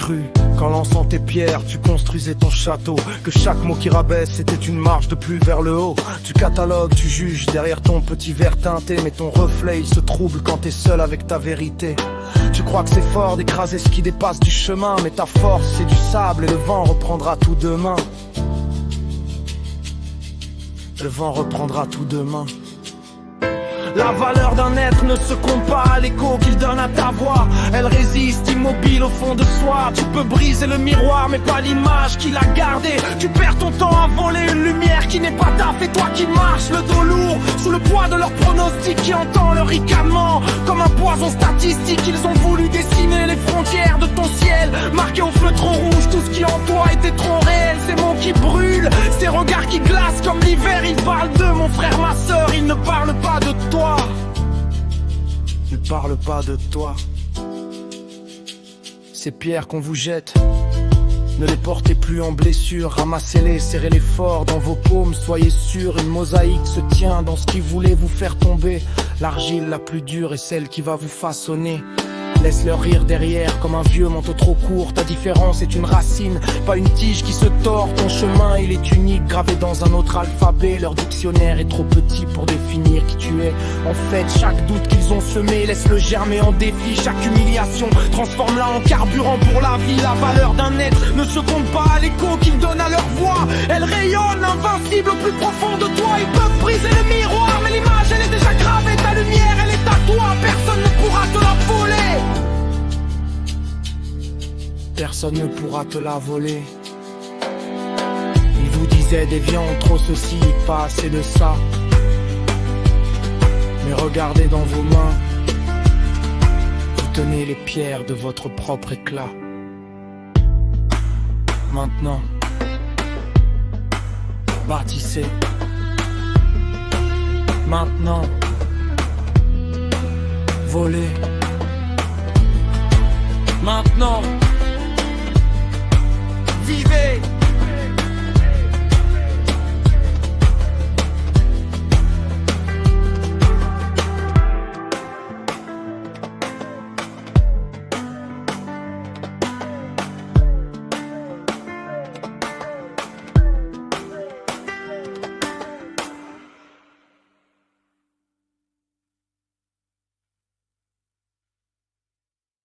cru qu'en lançant tes pierres tu construisais ton château, que chaque mot qui rabaisse était une marche de plus vers le haut. Tu catalogues, tu juges derrière ton petit verre teinté, mais ton reflet il se trouble quand t'es seul avec ta vérité. Tu crois que c'est fort d'écraser ce qui dépasse du chemin, mais ta force c'est du sable et le vent reprendra tout demain. Le vent reprendra tout demain. La valeur d'un être ne se compte pas à l'écho qu'il donne à ta voix. Elle résiste immobile au fond de soi. Tu peux briser le miroir mais pas l'image qu'il a gardée. Tu perds ton temps à voler une lumière qui n'est pas ta. Fais toi qui marches le dos lourd sous le poids de leurs pronostics, qui entend leur ricanement comme un poison statistique. Ils ont voulu dessiner les frontières de ton ciel, marqué au feutre rouge tout ce qui en toi était trop réel. Ces mots qui brûlent, ces regards qui glacent comme l'hiver. Ils parlent de mon frère, ma sœur, ils ne parlent pas de toi. Ne parle pas de toi. Ces pierres qu'on vous jette, ne les portez plus en blessure. Ramassez-les, serrez-les fort dans vos paumes. Soyez sûrs, une mosaïque se tient dans ce qui voulait vous faire tomber. L'argile la plus dure est celle qui va vous façonner. Laisse-leur rire derrière comme un vieux manteau trop court. Ta différence est une racine, pas une tige qui se tord. Ton chemin il est unique, gravé dans un autre alphabet. Leur dictionnaire est trop petit pour définir qui tu es. En fait, chaque doute qu'ils ont semé, laisse-le germer en défi. Chaque humiliation, transforme-la en carburant pour la vie. La valeur d'un être ne se compte pas à l'écho qu'ils donnent à leur voix. Elle rayonne invincible au plus profond de toi. Ils peuvent briser le miroir, mais l'image elle est déjà gravée. Ta lumière elle est à toi, personne ne pourra te la voler. Personne ne pourra te la voler. Ils vous disaient déviant, trop ceci, pas assez de ça. Mais regardez dans vos mains, vous tenez les pierres de votre propre éclat. Maintenant, bâtissez. Maintenant, volez. Maintenant, vivez.